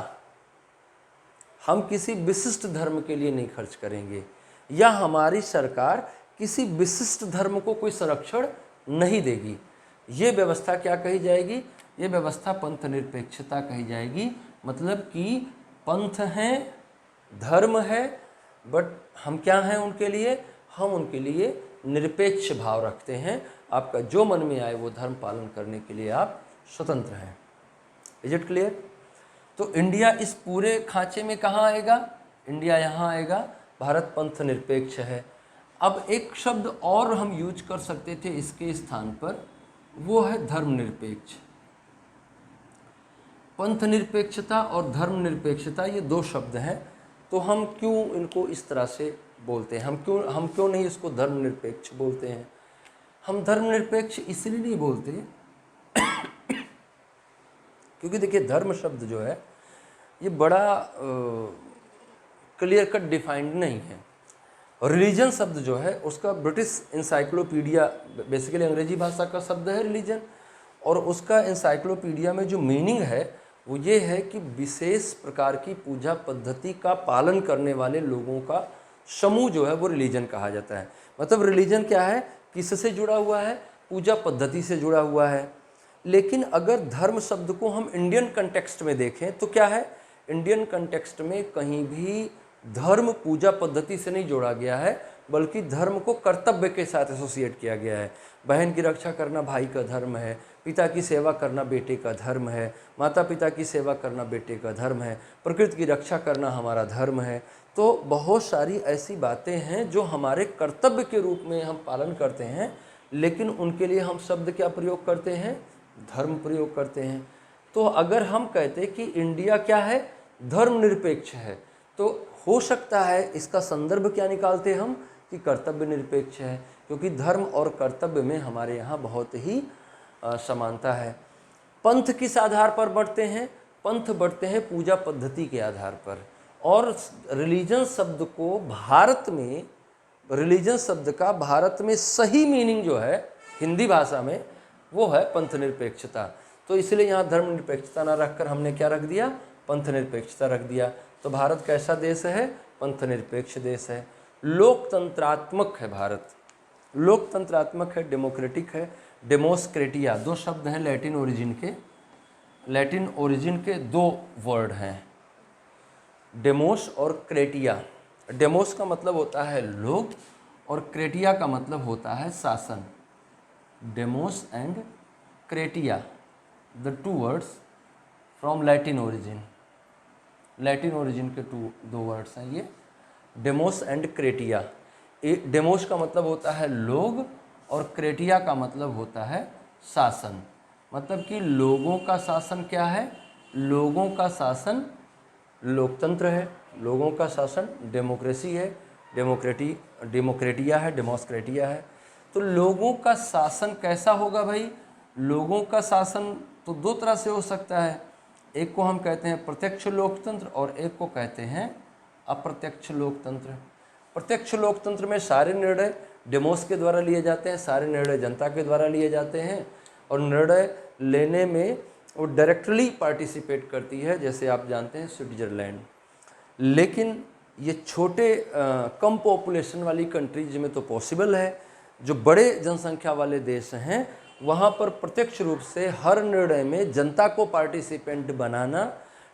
हम किसी विशिष्ट धर्म के लिए नहीं खर्च करेंगे, या हमारी सरकार किसी विशिष्ट धर्म को कोई संरक्षण नहीं देगी। ये व्यवस्था क्या कही जाएगी, ये व्यवस्था पंथ निरपेक्षता कही जाएगी। मतलब कि पंथ हैं, धर्म है, बट हम क्या हैं उनके लिए, हम उनके लिए निरपेक्ष भाव रखते हैं। आपका जो मन में आए वो धर्म पालन करने के लिए आप स्वतंत्र हैं। Is it clear. तो इंडिया इस पूरे खांचे में कहाँ आएगा, इंडिया यहाँ आएगा, भारत पंथ निरपेक्ष है। अब एक शब्द और हम यूज कर सकते थे इसके स्थान पर, वो है धर्मनिरपेक्ष। पंथ निरपेक्षता और धर्मनिरपेक्षता ये दो शब्द हैं, तो हम क्यों इनको इस तरह से बोलते हैं, हम क्यों नहीं इसको धर्मनिरपेक्ष बोलते हैं। हम धर्मनिरपेक्ष इसलिए नहीं बोलते क्योंकि देखिए धर्म शब्द जो है ये बड़ा क्लियर कट डिफाइंड नहीं है। रिलीजन शब्द जो है उसका ब्रिटिश इंसाइक्लोपीडिया, बेसिकली अंग्रेजी भाषा का शब्द है रिलीजन, और उसका इंसाइक्लोपीडिया में जो मीनिंग है वो ये है कि विशेष प्रकार की पूजा पद्धति का पालन करने वाले लोगों का समूह जो है वो रिलीजन कहा जाता है। मतलब रिलीजन क्या है, किससे जुड़ा हुआ है, पूजा पद्धति से जुड़ा हुआ है। लेकिन अगर धर्म शब्द को हम इंडियन कंटेक्स्ट में देखें तो क्या है, इंडियन कंटेक्स्ट में कहीं भी धर्म पूजा पद्धति से नहीं जोड़ा गया है, बल्कि धर्म को कर्तव्य के साथ एसोसिएट किया गया है। बहन की रक्षा करना भाई का धर्म है, पिता की सेवा करना बेटे का धर्म है, माता पिता की सेवा करना बेटे का धर्म है, प्रकृति की रक्षा करना हमारा धर्म है। तो बहुत सारी ऐसी बातें हैं जो हमारे कर्तव्य के रूप में हम पालन करते हैं, लेकिन उनके लिए हम शब्द क्या प्रयोग करते हैं, धर्म प्रयोग करते हैं। तो अगर हम कहते कि इंडिया क्या है, धर्मनिरपेक्ष है, तो हो सकता है इसका संदर्भ क्या निकालते हम कि कर्तव्य निरपेक्ष है, क्योंकि धर्म और कर्तव्य में हमारे यहाँ बहुत ही समानता है। पंथ किस आधार पर बढ़ते हैं, पंथ बढ़ते हैं पूजा पद्धति के आधार पर। और रिलीजन शब्द को भारत में रिलीजन शब्द का भारत में सही मीनिंग जो है हिंदी भाषा में वो है पंथ निरपेक्षता। तो इसलिए यहाँ धर्म निरपेक्षता ना रखकर हमने क्या रख दिया, पंथ निरपेक्षता रख दिया। तो भारत कैसा देश है, पंथ निरपेक्ष देश है, लोकतंत्रात्मक है भारत, लोकतंत्रात्मक है, डेमोक्रेटिक है। डेमोस्क्रेटिया, दो शब्द हैं लैटिन ओरिजिन के दो वर्ड हैं, डेमोस और क्रेटिया। डेमोस का मतलब होता है लोग और क्रेटिया का मतलब होता है शासन। Demos and kratia, the two words from Latin origin, Latin origin के दो वर्ड्स हैं ये, डेमोस एंड क्रेटिया। डेमोस का मतलब होता है लोग और क्रेटिया का मतलब होता है शासन। मतलब कि लोगों का शासन क्या है, लोगों का शासन लोकतंत्र है, लोगों का शासन डेमोक्रेसी है, डेमोक्रेटिया है, डेमोस्क्रेटिया है। तो लोगों का शासन कैसा होगा भाई, लोगों का शासन तो दो तरह से हो सकता है, एक को हम कहते हैं प्रत्यक्ष लोकतंत्र और एक को कहते हैं अप्रत्यक्ष लोकतंत्र। प्रत्यक्ष लोकतंत्र में सारे निर्णय डेमोस के द्वारा लिए जाते हैं, सारे निर्णय जनता के द्वारा लिए जाते हैं और निर्णय लेने में वो डायरेक्टली पार्टिसिपेट करती है, जैसे आप जानते हैं स्विट्जरलैंड। लेकिन ये छोटे कम पॉपुलेशन वाली कंट्रीज में तो पॉसिबल है, जो बड़े जनसंख्या वाले देश हैं वहाँ पर प्रत्यक्ष रूप से हर निर्णय में जनता को पार्टिसिपेंट बनाना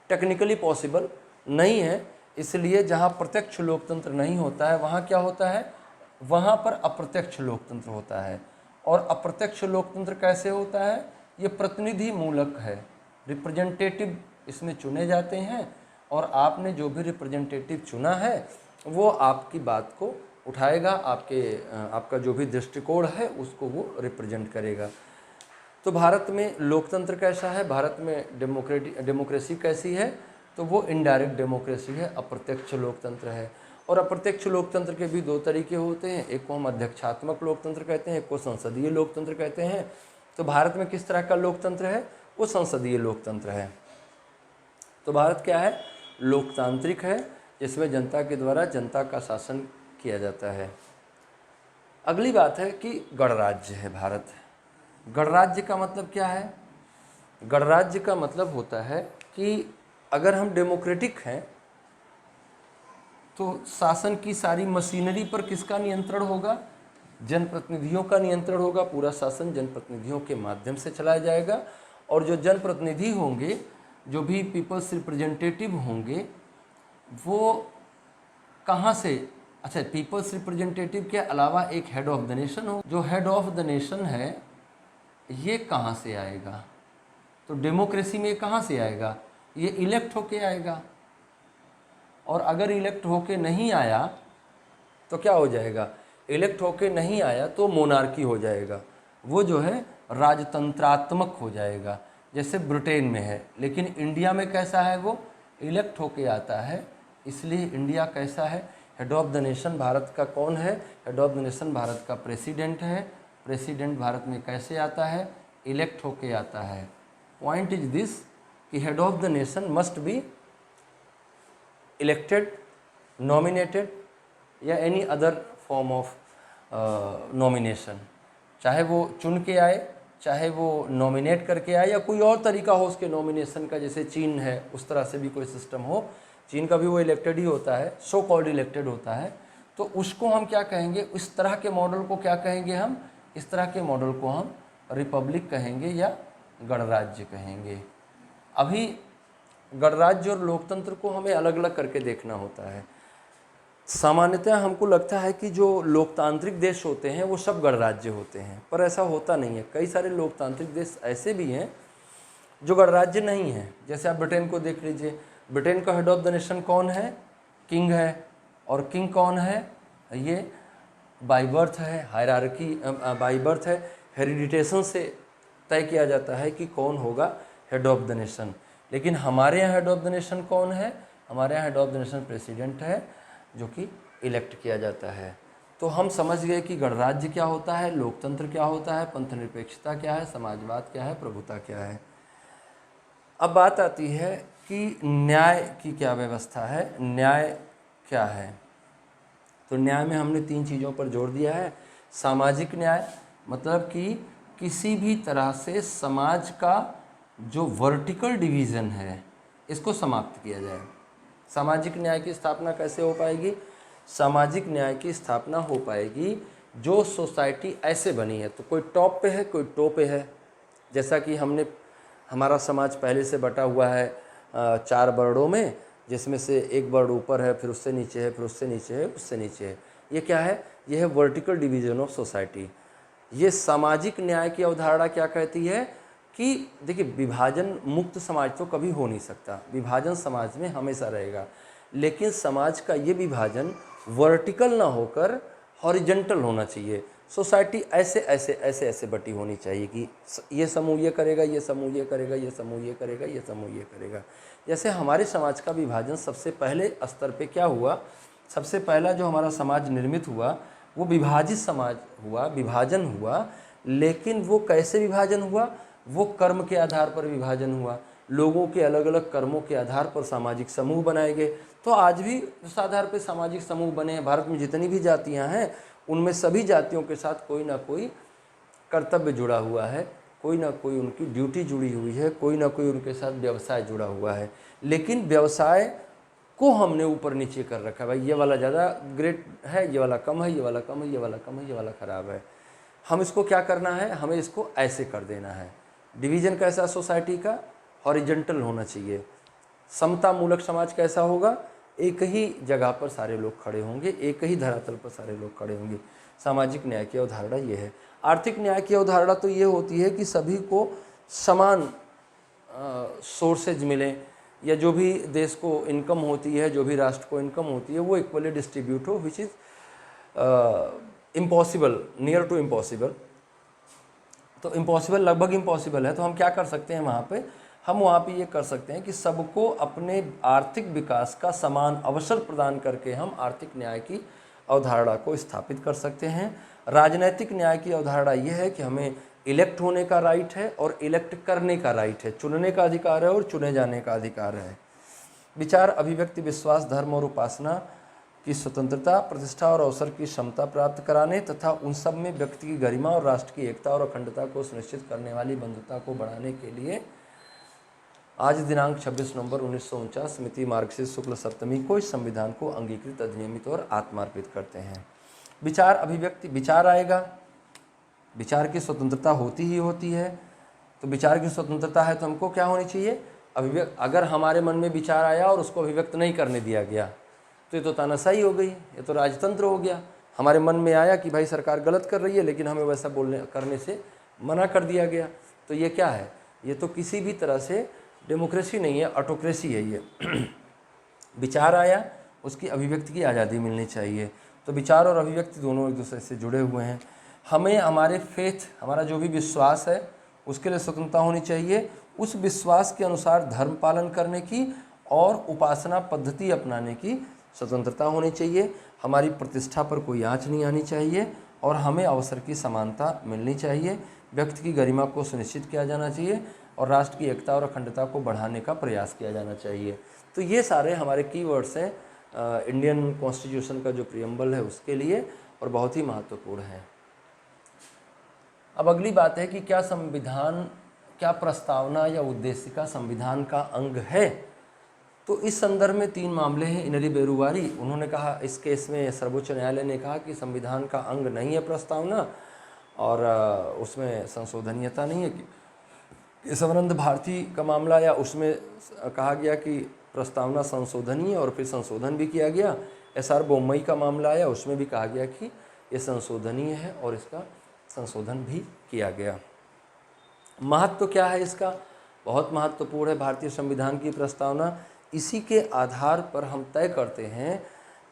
टेक्निकली पॉसिबल नहीं है। इसलिए जहाँ प्रत्यक्ष लोकतंत्र नहीं होता है वहाँ क्या होता है, वहाँ पर अप्रत्यक्ष लोकतंत्र होता है। और अप्रत्यक्ष लोकतंत्र कैसे होता है, ये प्रतिनिधि मूलक है, रिप्रेजेंटेटिव इसमें चुने जाते हैं और आपने जो भी रिप्रेजेंटेटिव चुना है वो आपकी बात को उठाएगा, आपका जो भी दृष्टिकोण है उसको वो रिप्रेजेंट करेगा। तो भारत में लोकतंत्र कैसा है, भारत में डेमोक्रेसी कैसी है, तो वो इनडायरेक्ट डेमोक्रेसी है, अप्रत्यक्ष लोकतंत्र है। और अप्रत्यक्ष लोकतंत्र के भी दो तरीके होते हैं, एक को हम अध्यक्षात्मक लोकतंत्र कहते हैं, एक को संसदीय लोकतंत्र कहते हैं। तो भारत में किस तरह का लोकतंत्र है, वो संसदीय लोकतंत्र है। तो भारत क्या है, लोकतांत्रिक है, जिसमें जनता के द्वारा जनता का शासन किया जाता है। अगली बात है कि गणराज्य है भारत। गणराज्य का मतलब क्या है, गणराज्य का मतलब होता है कि अगर हम डेमोक्रेटिक हैं तो शासन की सारी मशीनरी पर किसका नियंत्रण होगा, जनप्रतिनिधियों का नियंत्रण होगा। पूरा शासन जनप्रतिनिधियों के माध्यम से चलाया जाएगा और जो जनप्रतिनिधि होंगे, जो भी पीपल्स रिप्रेजेंटेटिव होंगे, वो कहाँ से, अच्छा पीपल्स रिप्रेजेंटेटिव के अलावा एक हेड ऑफ द नेशन हो, जो हेड ऑफ द नेशन है ये कहाँ से आएगा, तो डेमोक्रेसी में कहाँ से आएगा, ये इलेक्ट होके आएगा। और अगर इलेक्ट होके नहीं आया तो क्या हो जाएगा, इलेक्ट होके नहीं आया तो मोनार्की हो जाएगा, वो जो है राजतंत्रात्मक हो जाएगा, जैसे ब्रिटेन में है। लेकिन इंडिया में कैसा है, वो इलेक्ट होके आता है। इसलिए इंडिया कैसा है, head of the nation Bharat का कौन है, head of the nation Bharat का प्रेसिडेंट है। प्रेसिडेंट भारत में कैसे आता है, इलेक्ट होके आता है। पॉइंट इज दिस कि head of the nation must be elected, nominated या any other form of nomination, चाहे वो चुन के आए, चाहे वो नॉमिनेट करके आए या कोई और तरीका हो उसके नॉमिनेशन का, जैसे चीन है उस तरह से भी कोई सिस्टम हो। चीन का भी वो इलेक्टेड ही होता है, सो कॉल्ड इलेक्टेड होता है। तो उसको हम क्या कहेंगे, इस तरह के मॉडल को क्या कहेंगे हम, इस तरह के मॉडल को हम रिपब्लिक कहेंगे या गणराज्य कहेंगे। अभी गणराज्य और लोकतंत्र को हमें अलग अलग करके देखना होता है। सामान्यतः हमको लगता है कि जो लोकतांत्रिक देश होते हैं वो सब गणराज्य होते हैं, पर ऐसा होता नहीं है। कई सारे लोकतांत्रिक देश ऐसे भी हैं जो गणराज्य नहीं है। जैसे आप ब्रिटेन को देख लीजिए, ब्रिटेन का हेड ऑफ द नेशन कौन है, किंग है। और किंग कौन है, ये बाई बर्थ है, हायरार्की बाई बर्थ है, हेरिडिटेशन से तय किया जाता है कि कौन होगा हेड ऑफ द नेशन। लेकिन हमारे यहाँ हेड ऑफ द नेशन कौन है, हमारे यहाँ head of the nation president है, जो कि इलेक्ट किया जाता है। तो हम समझ गए कि गणराज्य क्या होता है, लोकतंत्र क्या होता है, पंथ निरपेक्षता क्या है, समाजवाद क्या है, प्रभुता क्या है। अब बात आती है कि न्याय की क्या व्यवस्था है, न्याय क्या है। तो न्याय में हमने 3 चीज़ों पर जोर दिया है। सामाजिक न्याय मतलब कि किसी भी तरह से समाज का जो वर्टिकल डिवीज़न है इसको समाप्त किया जाए। सामाजिक न्याय की स्थापना कैसे हो पाएगी? सामाजिक न्याय की स्थापना हो पाएगी जो सोसाइटी ऐसे बनी है, तो कोई टॉप पे है, कोई टो पे है। जैसा कि हमारा समाज पहले से बटा हुआ है 4 वर्णों में, जिसमें से एक वर्ण ऊपर है, फिर उससे नीचे है, फिर उससे नीचे है, उससे नीचे है। ये क्या है? ये है वर्टिकल डिवीजन ऑफ सोसाइटी। ये सामाजिक न्याय की अवधारणा क्या कहती है कि देखिए, विभाजन मुक्त समाज तो कभी हो नहीं सकता, विभाजन समाज में हमेशा रहेगा, लेकिन समाज का ये विभाजन वर्टिकल ना होकर हॉरिजेंटल होना चाहिए। सोसाइटी ऐसे ऐसे ऐसे ऐसे बटी होनी चाहिए कि ये समूह ये करेगा, ये समूह ये करेगा, ये समूह ये करेगा, ये समूह ये करेगा। जैसे हमारे समाज का विभाजन सबसे पहले स्तर पे क्या हुआ? सबसे पहला जो हमारा समाज निर्मित हुआ वो विभाजित समाज हुआ, विभाजन हुआ। लेकिन वो कैसे विभाजन हुआ? वो कर्म के आधार पर विभाजन हुआ। लोगों के अलग अलग कर्मों के आधार पर सामाजिक समूह बनाए गए। तो आज भी उस आधार पर सामाजिक समूह बने हैं। भारत में जितनी भी जातियां हैं उनमें सभी जातियों के साथ कोई ना कोई कर्तव्य जुड़ा हुआ है, कोई ना कोई उनकी ड्यूटी जुड़ी हुई है, कोई ना कोई उनके साथ व्यवसाय जुड़ा हुआ है। लेकिन व्यवसाय को हमने ऊपर नीचे कर रखा है, भाई ये वाला ज़्यादा ग्रेट है, ये वाला कम है, ये वाला कम है, ये वाला कम है, ये वाला ख़राब है। हम इसको क्या करना है? हमें इसको ऐसे कर देना है। डिवीज़न कैसा सोसाइटी का? हॉरिजेंटल होना चाहिए। समता मूलक समाज कैसा होगा? एक ही जगह पर सारे लोग खड़े होंगे, एक ही धरातल पर सारे लोग खड़े होंगे। सामाजिक न्याय की अवधारणा ये है। आर्थिक न्याय की अवधारणा तो ये होती है कि सभी को समान सोर्सेज मिलें, या जो भी देश को इनकम होती है, जो भी राष्ट्र को इनकम होती है, वो इक्वली डिस्ट्रीब्यूट हो, which is impossible, near to impossible. तो इम्पॉसिबल, लगभग इम्पॉसिबल है। तो हम क्या कर सकते हैं वहाँ पे? हम वहाँ पे ये कर सकते हैं कि सबको अपने आर्थिक विकास का समान अवसर प्रदान करके हम आर्थिक न्याय की अवधारणा को स्थापित कर सकते हैं। राजनैतिक न्याय की अवधारणा ये है कि हमें इलेक्ट होने का राइट है और इलेक्ट करने का राइट है, चुनने का अधिकार है और चुने जाने का अधिकार है। विचार, अभिव्यक्ति, विश्वास, धर्म और उपासना की स्वतंत्रता, प्रतिष्ठा और अवसर की क्षमता प्राप्त कराने तथा उन सब में व्यक्ति की गरिमा और राष्ट्र की एकता और अखंडता को सुनिश्चित करने वाली बंधुता को बढ़ाने के लिए आज दिनांक 26 नवंबर 1949 स्मृति मार्क्सिस्ट शुक्ल सप्तमी को इस संविधान को अंगीकृत, अधिनियमित और आत्मार्पित करते हैं। विचार, अभिव्यक्ति, विचार आएगा, विचार की स्वतंत्रता होती ही होती है। तो विचार की स्वतंत्रता है तो हमको क्या होनी चाहिए? अभिव्यक्त। अगर हमारे मन में विचार आया और उसको अभिव्यक्त नहीं करने दिया गया तो ये तो तानाशाही हो गई, ये तो राजतंत्र हो गया। हमारे मन में आया कि भाई सरकार गलत कर रही है, लेकिन हमें वैसा करने से मना कर दिया गया, तो ये क्या है? ये तो किसी भी तरह से डेमोक्रेसी नहीं है, ऑटोक्रेसी है ये। विचार आया, उसकी अभिव्यक्ति की आज़ादी मिलनी चाहिए। तो विचार और अभिव्यक्ति दोनों एक दूसरे से जुड़े हुए हैं। हमें हमारे फेथ, हमारा जो भी विश्वास है उसके लिए स्वतंत्रता होनी चाहिए। उस विश्वास के अनुसार धर्म पालन करने की और उपासना पद्धति अपनाने की स्वतंत्रता होनी चाहिए। हमारी प्रतिष्ठा पर कोई आँच नहीं आनी चाहिए और हमें अवसर की समानता मिलनी चाहिए। व्यक्ति की गरिमा को सुनिश्चित किया जाना चाहिए और राष्ट्र की एकता और अखंडता को बढ़ाने का प्रयास किया जाना चाहिए। तो ये सारे हमारे कीवर्ड्स हैं इंडियन कॉन्स्टिट्यूशन का जो प्रियम्बल है उसके लिए, और बहुत ही महत्वपूर्ण है। अब अगली बात है कि क्या संविधान, क्या प्रस्तावना या उद्देशिका संविधान का अंग है? तो इस संदर्भ में 3 मामले हैं। इनरी बेरुवारी, उन्होंने कहा, इस केस में सर्वोच्च न्यायालय ने कहा कि संविधान का अंग नहीं है प्रस्तावना, और उसमें संशोधनीयता नहीं है। कि सवरंद भारती का मामला आया, उसमें कहा गया कि प्रस्तावना संशोधनीय और फिर संशोधन भी किया गया। SR बोम्मई का मामला आया, उसमें भी कहा गया कि ये संशोधनीय है और इसका संशोधन भी किया गया। महत्व क्या है इसका? बहुत महत्वपूर्ण है भारतीय संविधान की प्रस्तावना। इसी के आधार पर हम तय करते हैं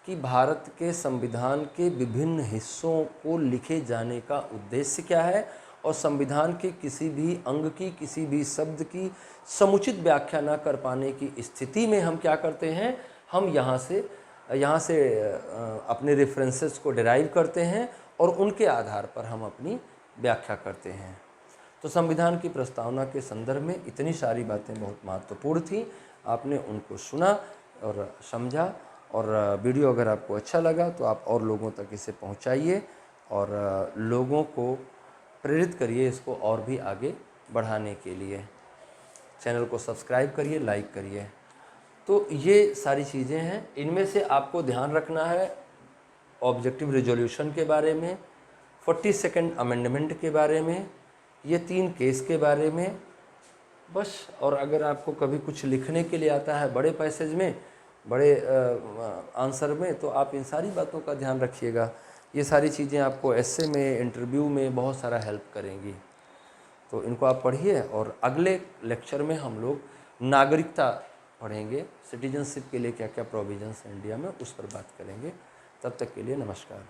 कि भारत के संविधान के विभिन्न हिस्सों को लिखे जाने का उद्देश्य क्या है, और संविधान के किसी भी अंग की, किसी भी शब्द की समुचित व्याख्या न कर पाने की स्थिति में हम क्या करते हैं? हम यहाँ से अपने रेफरेंसेस को डिराइव करते हैं और उनके आधार पर हम अपनी व्याख्या करते हैं। तो संविधान की प्रस्तावना के संदर्भ में इतनी सारी बातें बहुत महत्वपूर्ण थी। आपने उनको सुना और समझा और वीडियो अगर आपको अच्छा लगा तो आप और लोगों तक इसे पहुंचाइए और लोगों को प्रेरित करिए इसको और भी आगे बढ़ाने के लिए। चैनल को सब्सक्राइब करिए, लाइक करिए। तो ये सारी चीज़ें हैं। इनमें से आपको ध्यान रखना है ऑब्जेक्टिव रिजोल्यूशन के बारे में, 42nd अमेंडमेंट के बारे में, ये 3 केस के बारे में बस। और अगर आपको कभी कुछ लिखने के लिए आता है बड़े पैसेज में, बड़े आंसर में, तो आप इन सारी बातों का ध्यान रखिएगा। ये सारी चीज़ें आपको एस्से में, इंटरव्यू में बहुत सारा हेल्प करेंगी। तो इनको आप पढ़िए और अगले लेक्चर में हम लोग नागरिकता पढ़ेंगे, सिटीजनशिप के लिए क्या क्या प्रोविजंस हैं इंडिया में, उस पर बात करेंगे। तब तक के लिए नमस्कार।